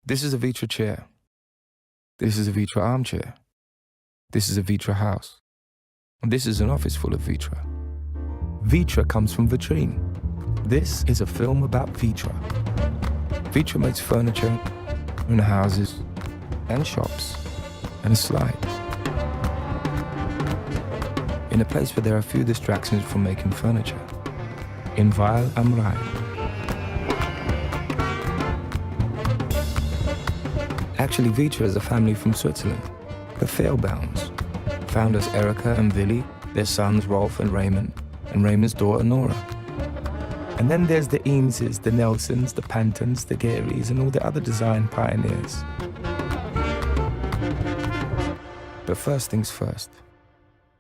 This is a Vitra chair. This is a Vitra armchair. This is a Vitra house. And this is an office full of Vitra. Vitra comes from vitrine. This is a film about Vitra. Vitra makes furniture in houses and shops and a slide. In a place where there are few distractions from making furniture. In Weil am Rhein. Actually, Vitra is a family from Switzerland, the Fehlbaums. Founders Erica and Willy, their sons Rolf and Raymond's daughter Nora. And then there's the Eameses, the Nelsons, the Pantons, the Garys, and all the other design pioneers. But first things first.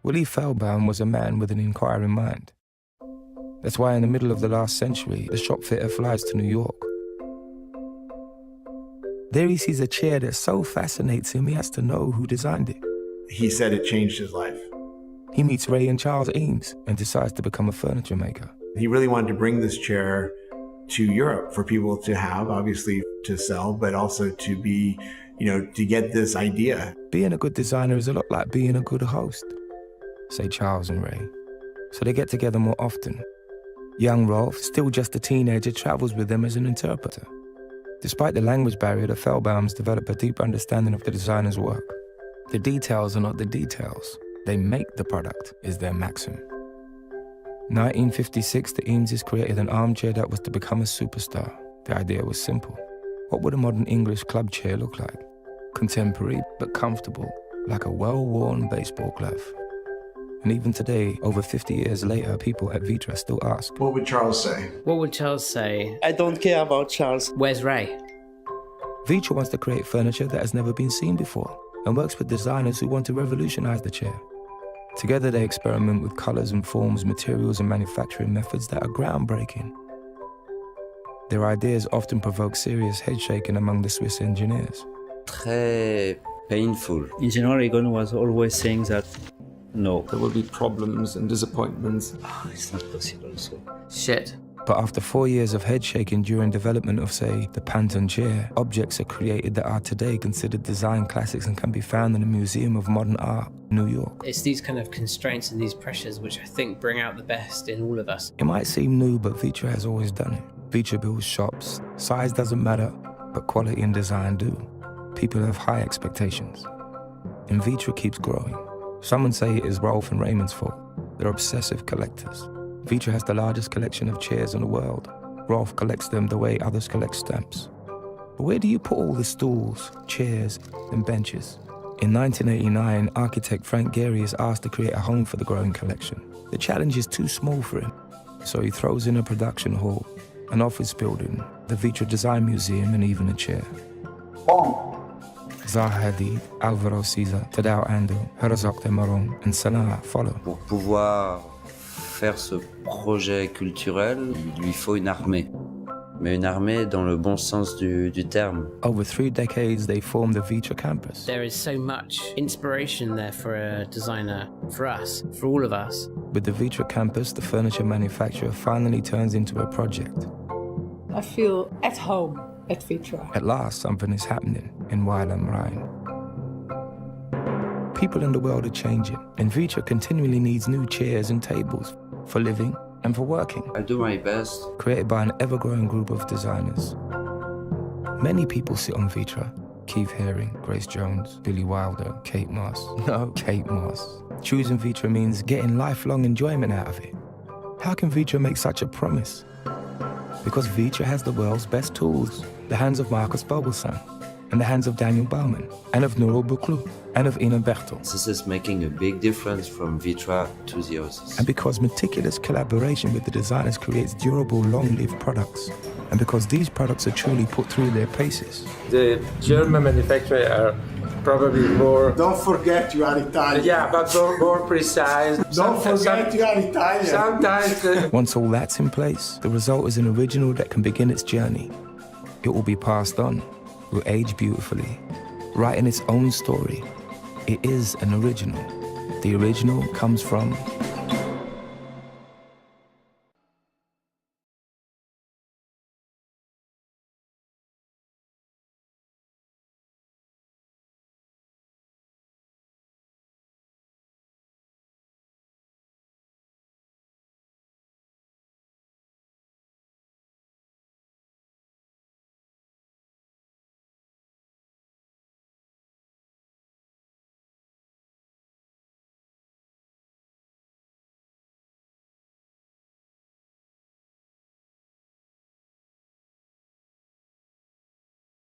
Willy Fehlbaum was a man with an inquiring mind. That's why in the middle of the last century, the shop fitter flies to New York. There he sees a chair that so fascinates him, he has to know who designed it. He said it changed his life. He meets Ray and Charles Eames and decides to become a furniture maker. He really wanted to bring this chair to Europe for people to have, obviously to sell, but also to be, to get this idea. Being a good designer is a lot like being a good host, say Charles and Ray. So they get together more often. Young Rolf, still just a teenager, travels with them as an interpreter. Despite the language barrier, the Fehlbaums develop a deep understanding of the designer's work. The details are not the details. They make the product is their maxim. 1956, the Eameses created an armchair that was to become a superstar. The idea was simple. What would a modern English club chair look like? Contemporary, but comfortable, like a well-worn baseball glove. And even today, over 50 years later, people at Vitra still ask, What would Charles say? What would Charles say? I don't care about Charles. Where's Ray? Vitra wants to create furniture that has never been seen before and works with designers who want to revolutionize the chair. Together they experiment with colors and forms, materials and manufacturing methods that are groundbreaking. Their ideas often provoke serious head shaking among the Swiss engineers. Très painful. Engineer Egon was always saying that no. There will be problems and disappointments. Oh, it's not possible, so. Shit. But after 4 years of head shaking during development of, say, the Panton chair, objects are created that are today considered design classics and can be found in the Museum of Modern Art, New York. It's these kind of constraints and these pressures which I think bring out the best in all of us. It might seem new, but Vitra has always done it. Vitra builds shops. Size doesn't matter, but quality and design do. People have high expectations. And Vitra keeps growing. Some would say it is Rolf and Raymond's fault. They're obsessive collectors. Vitra has the largest collection of chairs in the world. Rolf collects them the way others collect stamps. But where do you put all the stools, chairs, and benches? In 1989, architect Frank Gehry is asked to create a home for the growing collection. The challenge is too small for him, so he throws in a production hall, an office building, the Vitra Design Museum, and even a chair. Zaha Hadid, Alvaro Siza, Tadao Ando, Herzog de Maron, and Sanaa follow. Pour pouvoir faire ce projet culturel, il lui faut une armée. Mais une armée dans le bon sens du terme. Over 3 decades, they formed the Vitra campus. There is so much inspiration there for a designer, for us, for all of us. With the Vitra campus, the furniture manufacturer finally turns into a project. I feel at home at Vitra. At last, something is happening in Weil am Rhein. People in the world are changing, and Vitra continually needs new chairs and tables for living and for working. I do my best. Created by an ever-growing group of designers. Many people sit on Vitra. Keith Haring, Grace Jones, Billy Wilder, Kate Moss. No, Kate Moss. Choosing Vitra means getting lifelong enjoyment out of it. How can Vitra make such a promise? Because Vitra has the world's best tools. The hands of Marcus Bobelson, and the hands of Daniel Baumann, and of Nuro Buclou, and of Ina Bertel. This is making a big difference from Vitra to the others. And because meticulous collaboration with the designers creates durable, long-lived products. And because these products are truly put through their paces. The German manufacturers are probably more... Don't forget you are Italian. Yeah, but more precise. Don't forget you are Italian. Sometimes... Once all that's in place, the result is an original that can begin its journey. It will be passed on, will age beautifully, writing its own story. It is an original. The original comes from